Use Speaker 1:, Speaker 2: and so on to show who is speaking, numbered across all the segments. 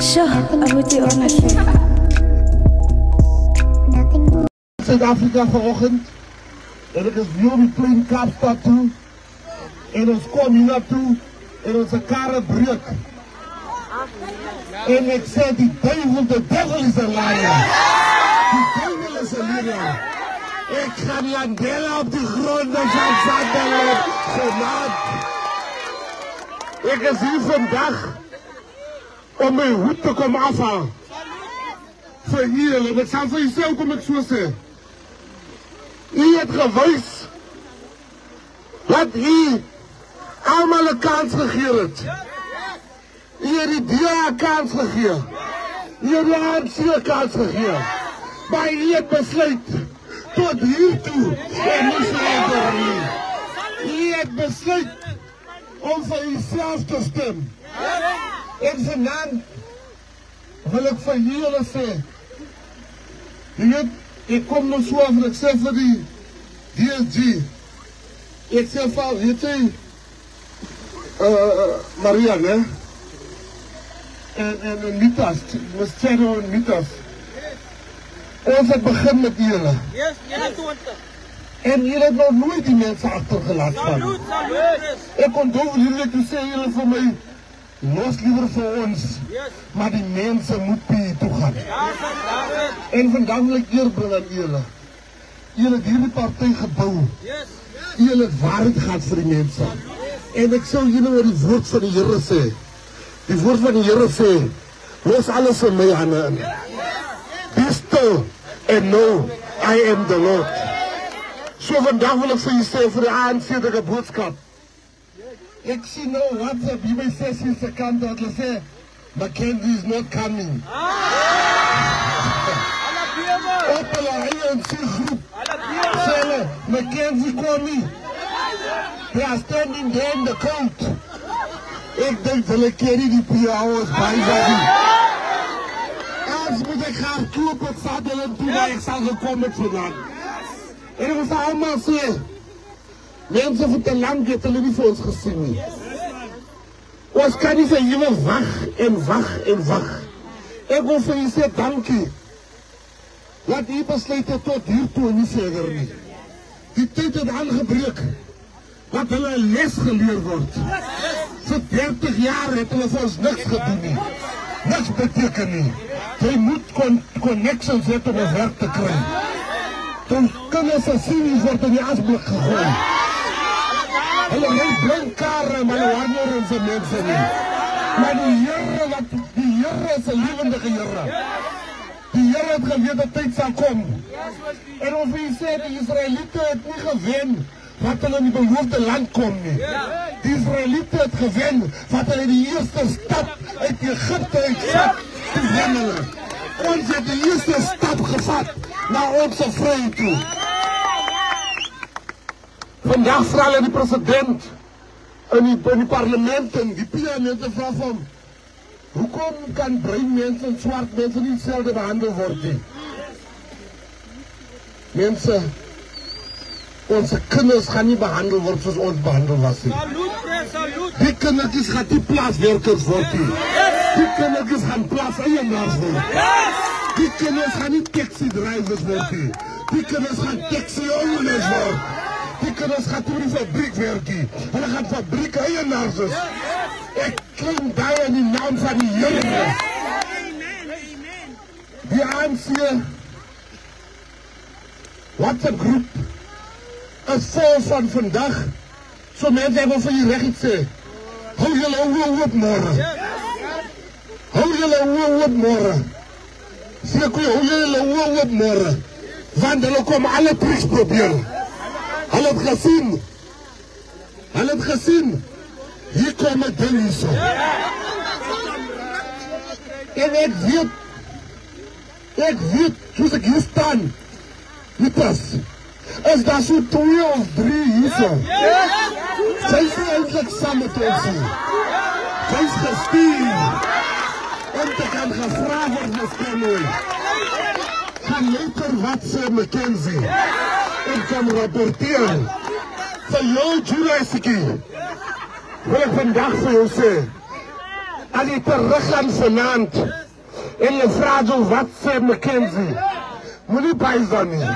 Speaker 1: Sure, abuti honestly.
Speaker 2: Suid-Afrika vanoggend en ek is weer op die plein Kaapstad toe en ons kom hier naartoe en ons karre breek en ek sê die devil is a liar. Die devil is a liar. Ek gaan Mandela op die grond van Sutherland genaamd. Ek is hier vandag om my hoed te kom afhaal. Vir hier, en ek sal vir jouself kom ek so sê. U het gewys dat u allemaal 'n kans gegee het. U het die DA 'n kans gegee. U het die ANC 'n kans gegee. Maar u het besluit tot hiertoe en nie verder nie. U het besluit om vir uself te stem. En vanaand wil ek vir julle sê, jy weet, ek kom nou so af en ek sê vir die DSG, ek sê vir, weet jy, Maria, ne? En Mitas, Ms. Cheryl en Mitas. Ons het begin met julle.
Speaker 3: Yes, 21.
Speaker 2: En julle het nog nooit die mense achtergelaat van.
Speaker 3: Salut, salut.
Speaker 2: Ek onthou julle toe sê julle vir my, los liever vir ons, maar die mense moet hier toe gaan. En vandag wil ek eer bring aan julle. Julle het hierdie partij gebouw. Julle het waarheid gehad vir die mense. En ek sou julle oor die woord van die Here sê. Die woord van die Here sê, los alles in my hande in. Be still and know I am the Lord. So vandag wil ek vir jy sê, vir die ANC boodskap. Ek sien nou WhatsApp, jy my sessie se kant dat hulle sê, Mackenzie is not coming. Op hulle ANC groep, sê hulle, Mackenzie kom nie. They are standing there in the court. Ek dink hulle ken nie die PAO's by nie. Als moet ek gaan toe op het Sutherland toe, waar ek sal gekom het vandaan. En ek wil allemaal sê, mense vir te lang het hulle nie vir ons gesien nie. Ons kan nie vir julle wag en wag en wag. Ek wil vir julle sê dankie. Laat u besluit het tot hiertoe en nie verder nie. Die tyd het aangebreek. Dat hulle 'n les geleer word. Vir 30 jaar het hulle vir ons niks gedoen nie. Niks beteken nie. Jy moet connections hê om 'n werk te kry. Toen kinders en seniors word in die asblik gegooi. Hulle ry blinkkarre, maar hulle wanneer ons mense nie. Maar die Here is 'n lewendige Here. Die Here het geweet dat tyd sal kom. En of hy sê die Israeliete het nie gewen wat hulle in die beloofde land kom nie. Die Israeliete het gewen wat hulle die eerste stap uit Egipte uitvat te wen hulle. Ons het die eerste stap gevat na ons vryheid toe. Vandag vra hulle die president in die parlement en die PA-mense vra van hoekom kan bruin mense en swart mense nie hetzelfde behandel word nie? Mense, onze kinders gaan nie behandel word soos ons behandel was nie. Die kindertjies gaan die plaaswerkers word nie. Die kindertjies gaan plaaseienaars word. Die kinders gaan nie taxi-drivers word nie. Die kinders gaan taxi-owners word. Die kinders gaan toe die fabriek werk nie. Hulle gaan fabriek-eienaars is. Ek klink daar in die naam van die Here. Die ANC WhatsApp groep is vol van vandag. So mense hebben van je recht sê. Hou julle oor op morgen. Hou julle oor op morgen. Sê ek hou julle oor op morgen. Want hulle kom alle triks proberen. Hulle het gesien. Hulle het gesien. Hier kom het ding hier so. En ek weet, soos ek hier staan, Mitas, is daar so 2 of 3 hier so. Sy is nie eindelijk saam met ons nie. Sy is gestuur om te kan gevra word met Kenoi. Gaan later wat sê Mackenzie en kan rapporteer vir jou Julie Sikie. Wil ek vandag vir jou sê, As jy terug gaan vanaand en jy vra so wat sê Mackenzie? Moenie bysa nie.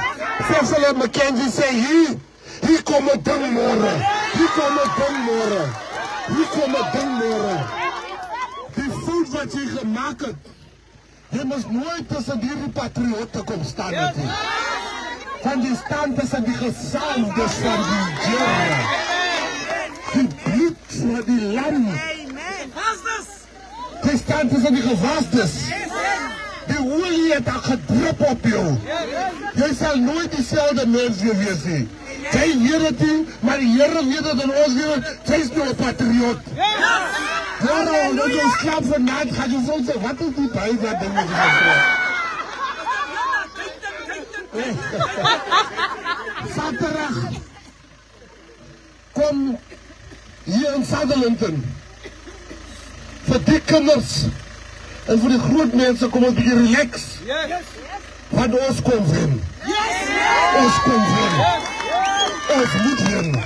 Speaker 2: Sê vir hulle Mackenzie sê hier kom 'n ding môre. Hier kom 'n ding môre. Hier kom 'n ding môre. Die fout wat jy gemaak het. Jy moet nooit tussen die patriotte kom staan met nie. Van die staan tussen die gesalfdes van die Here. Die bloed van die lam. Jy staan tussen die gewasdes. Die olie het al gedrup op jou. Jy sal nooit dieselfde mens weer wees nie. Jy weet het nie, maar die Here weet het en ons weet het. Jy is nou 'n patriot. Waarom? Dat jy slaap vannacht, gaat je zo zeggen, wat is die bijzet ding? Zaterdag kom hier in Sutherland voor die kinders en voor die groot mensen kom ons een beetje relax. Want ons kom winnen. Ons kom winnen. Ons moet winnen.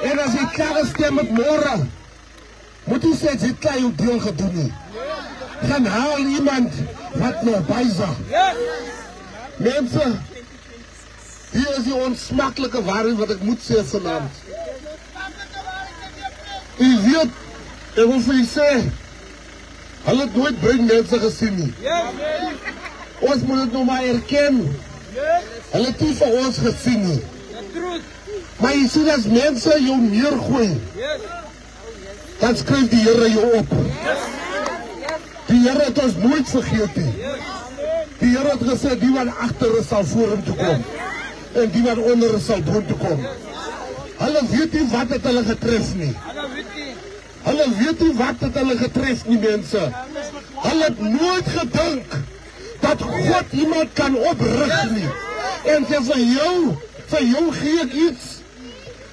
Speaker 2: En als ik klaar stem met morgen, moet u sê, jy het klaar jou deel gedoen nie. Gaan haal iemand wat nou bysa. Mense, hier is die onsmaklike waarheid wat ek moet sê vanaand. U weet, ek wil vir u sê, hulle het nooit bruin mense gesien nie. Ons moet het nou maar erken. Hulle het nie vir ons gesien nie. Maar jy sien as mense jou neergooi, dan skryf die Here jou op. Die Here het ons nooit vergeet nie. Die Here het gesê, die wat agter is sal vorentoe kom. En die wat onder is sal boontoe kom. Hulle weet nie wat het hulle getref nie. Hulle weet nie wat het hulle getref nie, mense. Hulle het nooit gedink dat God iemand kan oprig nie. En sê vir jou gee ek iets.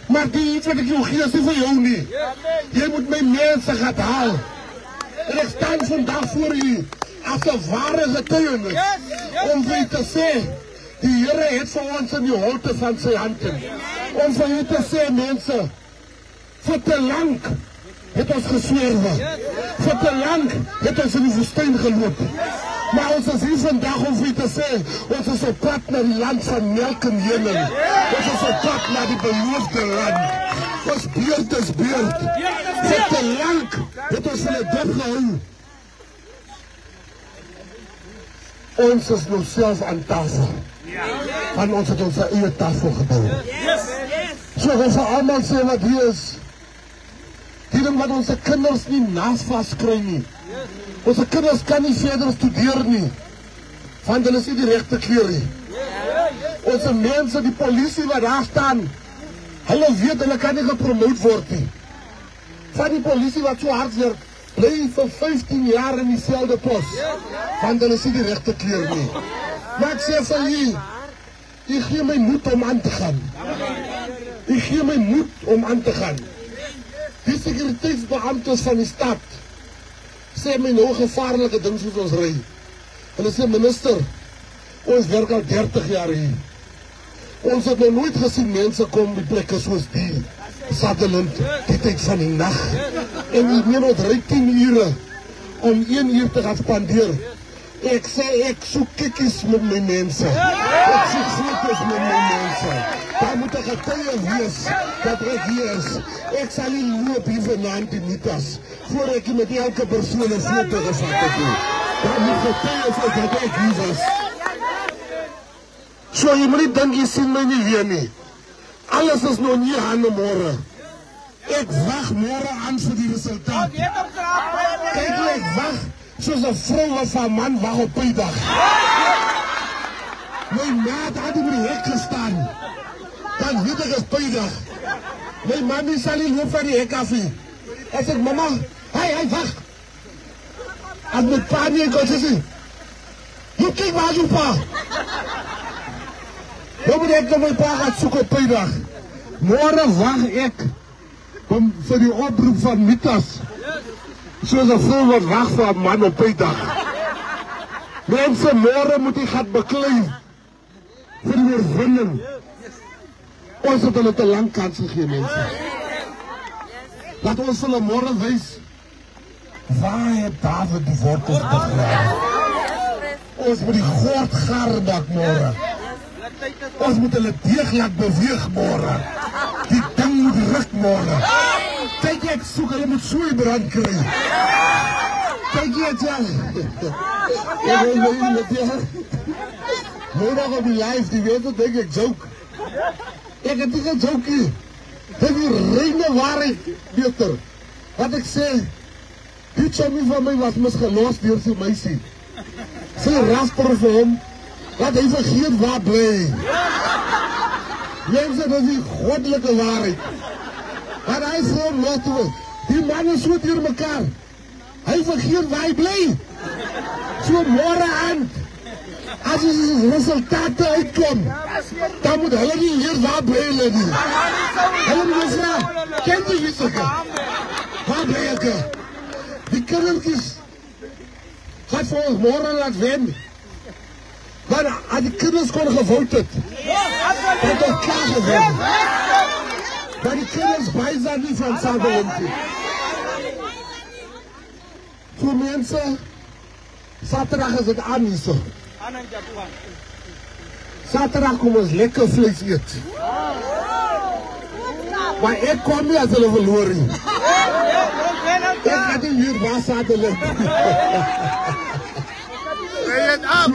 Speaker 2: Maar die iets wat ek jou gee is nie vir jou nie. Jy moet my mense gaan haal. En ek staan vandag voor u as 'n ware getuienis om vir u te sê, die Here het vir ons in die holte van sy hand. Om vir u te sê, mense, vir te lank het ons geswerwe. Vir te lank het ons in die woestyn geloop. Maar ons is hier vandag om vir u te sê, ons is op pad na die land van melk en honing. Ons is op pad na die beloofde land. Ons beurt is beurt. Vir te lank het ons hulle dopgehou. Ons is nou self aan tafel. Want ons het ons eie tafel gebouw. So ons sal allemaal sê wat hier is. Die ding wat onze kinders nie naasvast kry nie. Onze kinders kan nie verder studeer nie. Want hulle is nie die rechte kleur nie. Onze mense, die polisie wat daar staan, hulle weet hulle kan nie gepromoot word nie. Van die polisie wat so hard werk, bly vir 15 jaar in dieselfde pos. Want hulle is nie die rechte kleur nie. Maar ek sê vir jy gee my moed om aan te gaan. Jy gee my moed om aan te gaan. Die sekuriteitsbeamptes van die stad sê my nou gevaarlike ding soos ons ry. Hulle sê, minister, ons werk al 30 jaar hier. Ons het nou nooit gesien mense kom die plekke soos die Sutherland, die tyd van die nacht. En die meen ons ry 10 ure om 1 uur te gaan spandeer. Ek sê, ek soek kikkies met my mense. Ek soek foto's met my mense. Daar moet 'n getuie wees dat ek hier is. Ek sal nie loop hier vanaand die mitas, voor ek met elke persoon 'n foto gevat het. Daar moet getuies wees dat ek hier was. So jy moet nie dink jy sien my nie weer nie. Alles is nog nie aan môre. Ek wag môre aan vir die resultaat. Kyk hoe ek wag soos 'n vrou of 'n man wag op pydag. My maat het in die hek gestaan. Dan weet ek is pydag. My mami sal nie loop van die hek af nie. Ek sê, mama, hy, wag. As my pa nie kon sê, jy kyk waar jou pa. Nou moet ek my pa gaan soek op pydag. Môre wag ek vir die oproep van mitas. Soos 'n vrou wat wag vir 'n man op pydag. Mense, môre moet jy gaan beklei vir die oorwinning. Ons het hulle te lang kans gegee, mense. Laat ons hulle môre wys waar het David die wortels begrawe? Ons moet die God gardak môre. Ons moet hulle deeg laat beweeg môre. Die ding moet ruk môre. Kyk ek soek, hulle moet sooi brand kry. Kyk jy het Morgen op die live, die weet wat denk ek joke. Ek het nie geen joke nie. Dit is die reine waarheid, beter. Wat ek sê, die chomie van my was misgeloos deur sy meisie. Sy rasper vir hom, dat hy vergeet waar bly. Mense, dit is die godelike waarheid. En hy sê hom los toe, die man is so deur mekaar. Hy vergeet waar hy bly. So môre aan, as die resultate uitkom, dan moet hulle nie hier waar bly hulle nie. Hulle moet vraag, ken jy wie soke? Waar bly ek? Die kindertjies gaat vir ons môre laat wen. Maar as die kinders kon gewoond het, het ons klaar gewen. Maar die kinders bijzaan nie van Sadelintje. So mense, Saterdag is het aan hier so. Saterdag kom ons lekker vlees eet. Maar ek kom nie as hulle verloor nie. Ek gaat nie hier waar Sadelintje.
Speaker 4: Say it up!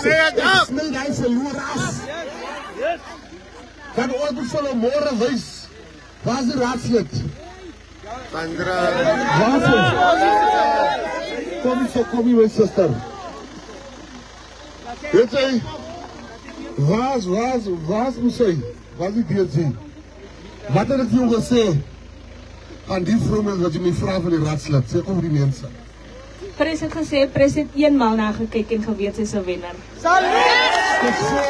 Speaker 4: Say it up!
Speaker 2: Snel hy verloor af. Kan ons moet vir hom môre wys. Waar is die raadslid?
Speaker 4: Sandra!
Speaker 2: Waar is hy? Kom hier my sister. Weet jy, waar moes hy? Waar is die deurtjie? Wat het ek vir jou gesê? Aan die vroemen wat jy my vraag van die raadslid. Sê kom die mense.
Speaker 1: Pres het gesê, Pres het eenmaal na gekyk en geweet sy is 'n wenner.
Speaker 2: Ek sê,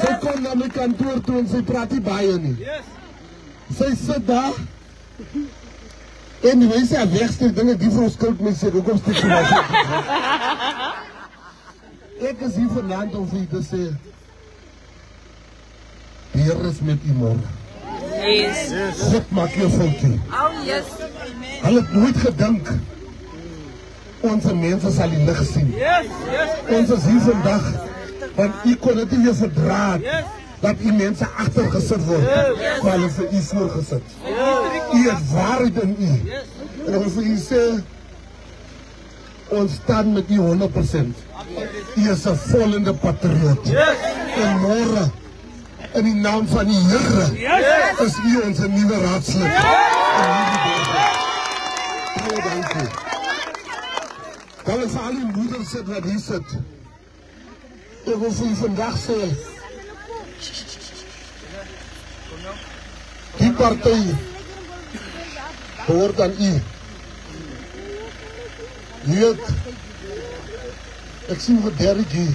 Speaker 2: sy kom na my kantoor toe en sy praat nie baie nie. Sy sit daar en die mense wegstuur dinge, die vrou skuld my sê, hoekom steek jy my? Ek is hier vanaand om vir u te sê, die Here is met u môre.
Speaker 1: Yes.
Speaker 2: God maak jou foutjie.
Speaker 1: Oh yes.
Speaker 2: Hulle het nooit gedink onze mense sal die lig sien. Ons is hier vandag, want u kon het nie weer verdra dat u mense agtergesit word, maar hulle vir u voorgesit. U het waarheid in u. En ons vir u sê, ons staan met u 100%. U is 'n volgende patriot. En môre, in die naam van die Here, is u ons nuwe raadslid. Baie dankie. Dan is al die moeders sit wat hier sit. Ek wil vir u vandag sê, die partij behoort aan u. Weet, ek sien vir Derrick hier.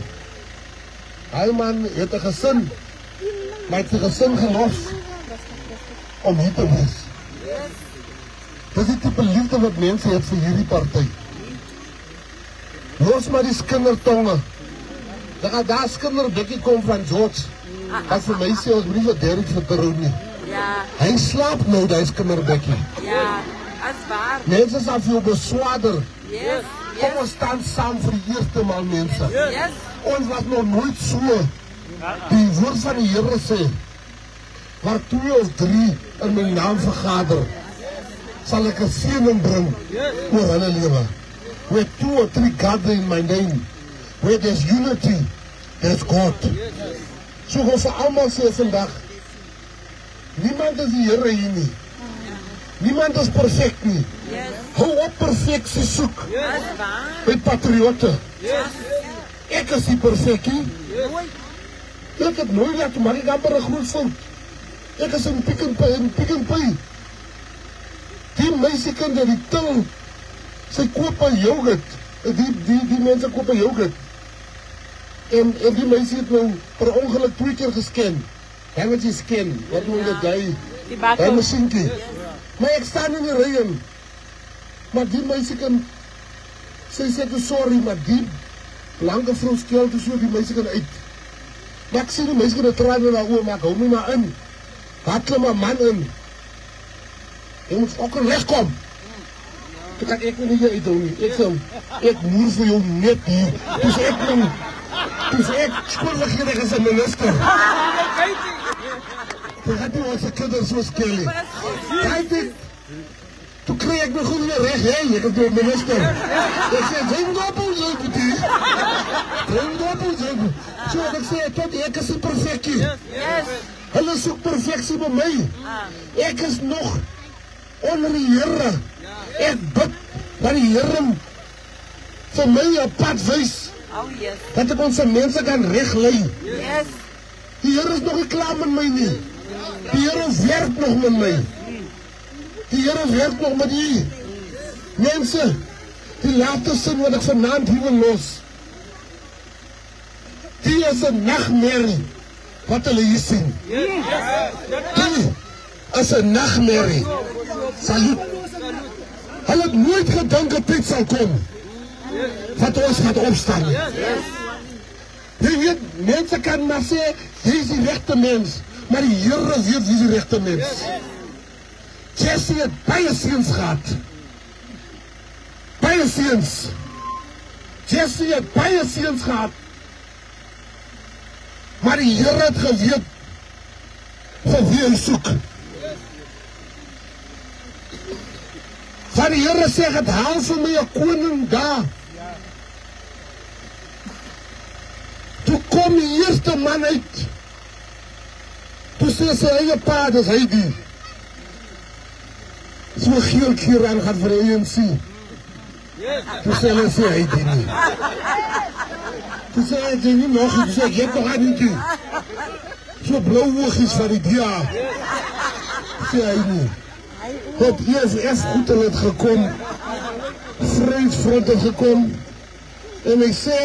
Speaker 2: Hy man het 'n gesin, maar het sy gesin gelos om hier te wees. Dis die tipe liefde wat mense het vir hierdie partij. Los maar die skindertonge. Dan gaat daar skinderbekkie kom van George. Wat vir my sê, ons moet nie vir Derrick vertrou nie.
Speaker 5: Ja,
Speaker 2: Hy slaap nou, die skinderbekkie.
Speaker 5: ja, dat is waar.
Speaker 2: Mense sal vir jou beswaarder.
Speaker 5: Yes,
Speaker 2: Kom ons staan saam vir die eerste maal, mense.
Speaker 5: yes.
Speaker 2: Ons was nog nooit so. Die woord van die Here sê, waar 2 of 3 in my naam vergader, sal ek 'n seëning bring oor hulle lewe. Where 2 or 3 gather in my name, where there's unity, there's God. So ek wil vir almal sê vandag, niemand is die Here hier nie. Niemand is perfek nie.
Speaker 5: Yes,
Speaker 2: Hou op perfeksie soek
Speaker 5: dat is waar.
Speaker 2: by patriotte. Ek is nie perfek nie. Ek het nooit laat maak ek amper 'n groot fout. Ek is in Pick n Pay. Die meisiekind het die til, sy koop 'n yoghurt. Die mense koop 'n yoghurt. En die meisie het nou per ongeluk 2 keer gescan. Hy wat jy scan, wat doen jy daai?
Speaker 1: Die
Speaker 2: Daai
Speaker 1: bakkel.
Speaker 2: masientjie. Maar ek staan in die ry in. Maar die meisiekind, sy sê toe sorry, maar die blanke vrou skel toe so die meisiekind uit. Maar ek sien die meisiekind het traan in haar oë, maar ek hou my maar in. Wat klim 'n man in? Jy moet ook wegkom. Ek kan ek nie jy uitdou nie. Ek moer vir jou net hier. Dus ek skoolliggedig is 'n minister. Toe gaat die onze kinders so skelly. Kijk ek, toe kreeg ek my goed weer reg, hè? Ek het door minister. Ek sê, dring doppel, jy boetie. Dring doppel, jy boetie. So ek sê, tot ek is nie perfectie.
Speaker 5: Yes.
Speaker 2: Hulle soek perfectie by my. Ek is nog onder die Here. Ek bid dat die Here vir my 'n pad wys.
Speaker 5: Oh yes.
Speaker 2: Dat ek ons mense kan reglei.
Speaker 5: Yes.
Speaker 2: Die Here is nog nie klaar met my nie. Die Here werk nog met my. Die Here werk nog met u. Mense, die laaste sin wat ek vanaand hier wil los. Die is 'n nagmerrie wat hulle hier sien. Die is 'n nagmerrie. Salut. Hulle het nooit gedink dat dit sal kom. Wat ons gaat opstaan. Jy weet, mense kan maar sê, jy is die regte mens. Maar die Here weet wie is die regte mens. Jesse het baie seuns gehad. Baie seuns. Jesse het baie seuns gehad. Maar die Here het geweet vir wie hy soek. Van die Here sê, het haal vir my 'n koning daar. Toe kom die eerste man uit. Toe sê sy eie pa, dis hy die. So geel keer aan gaan vir die ANC. Toe sê hulle sê hy die nie. Toe sê hy die nie nog, toe sê ek nog aan die. So blauw oogies van die DA. Sê hy nie. Het EFF goed in het gekom. Vryheidsfront het gekom. En hy sê,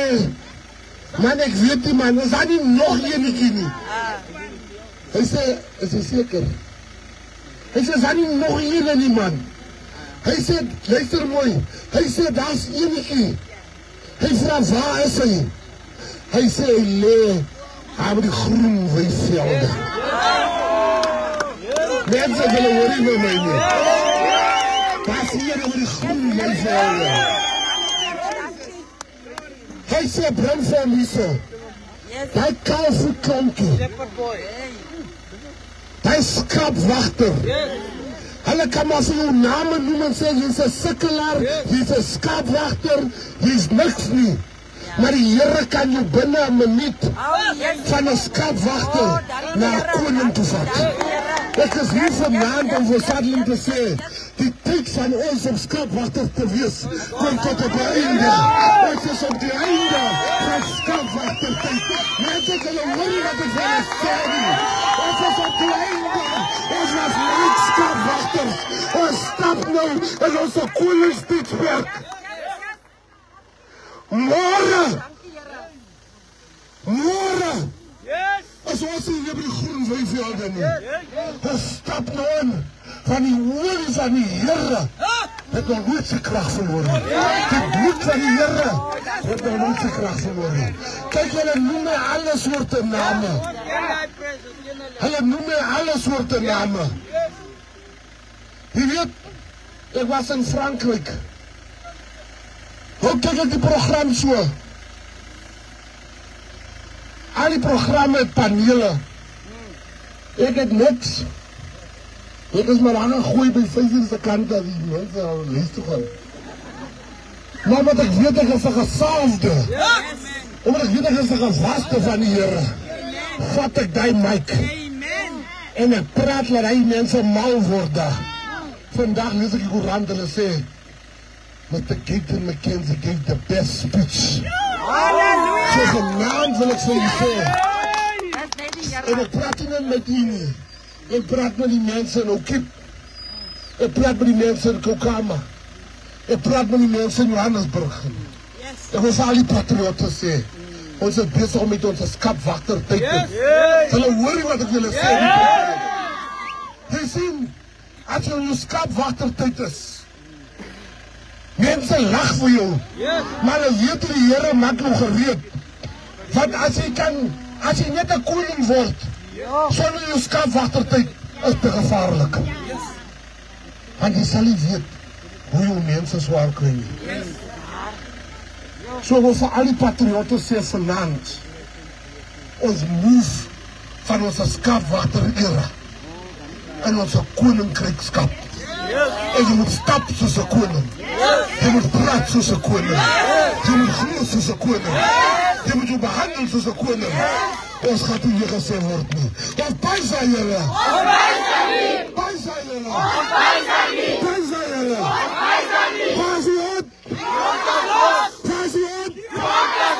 Speaker 2: man, ek weet nie man, is daar nie nog enetjie nie? Hy sê, is hy seker? Hy sê, is daar nie nog ene nie man? Hy sê, luister mooi, hy sê, daar is enetjie. Hy vraag, waar is hy? Hy sê, hy lee, aan die groen weivelde. Mense willen hoor nie met my nie. Daar is hier aan die groen weivelde. Hy sê, bring vir Lise, die kalvoetklankie, die skrapwachter, hulle kan maar vir jou name noem en sê, jy is 'n sikkelaar, jy is 'n skrapwachter, jy is niks nie. Maar die Here kan jou binne 'n minuut van 'n skrapwachter na 'n koning toe vat. Ek is hier vanaand om vir Sadling te sê, die tyd van ons om skrapwachter te wees, kom tot op die einde. Ons is op die einde van skrapwachter tyd. Mense kan jou hoor wat ek vir julle sê nie. Ons is op die einde. Ons was nooit skrapwachters. Ons stap nou in ons koningstijdperk. Môre! As ons hier by die groen weivelde nie. Ons stap nou in van die olie van die Here. Het nog nooit sy krag verloor nie. Die bloed van die Here het nog nooit sy krag verloor nie. Kyk, hulle noem my alle soorte name. Hulle noem my alle soorte name. Jy weet, ek was in Frankryk. Hoe kyk ek die program so? Al die programme het panele. Ek het niks. Ek is maar aan een gooi by 5 kant dat die mense al lees toe gaan. Maar wat ek weet, ek is 'n gesalfde. Omdat ek weet, ek is 'n gewaste van die Here. Vat ek die mic. En ek praat dat hy mense mal word daar. Vandag lees ek die koerant en hulle sê, Mr. Gaten McKenzie gave the best speech. So vanaand wil ek vir julle sê, en ek praat nie met u nie. Ek praat met die mense in Okiep. Ek praat met die mense in Kokama. Ek praat met die mense in Johannesburg. Ek wil vir al die patriote sê, ons is besig om met ons skapwachter tyd te. Hulle hoor nie wat ek julle sê. Jy sien, as jy in jou skapwachter tyd is, mense lag vir jou, maar hulle weet die Here maak jou gereed. Want as jy net 'n koning word, sonder jou skapwagtertyd is te gevaarlik. Want jy sal nie weet hoe jou mense swaar kry nie. So wil vir al die patriotte sê vanaand, ons move van ons skaapwagter era in ons koninkrykskap. En jy moet stap soos 'n koning. Jy moet praat soos 'n koning. Jy moet glo soos 'n koning. Jy moet jou behandel soos 'n koning. Ons gaat nie hier gesê word nie. Of paisa julle. Paisa julle. Paisa julle. Pasiot. Pasiot. Pasiot.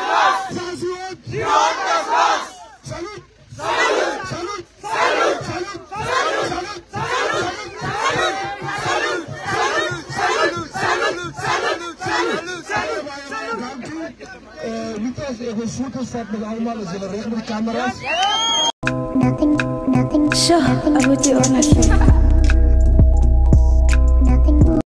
Speaker 2: Salut. Salut. Salut. Salut. Salut. Lucas, ek wil foto's vat met allemaal, is julle reg met die cameras?
Speaker 6: Nothing. Sure, I would do honestly.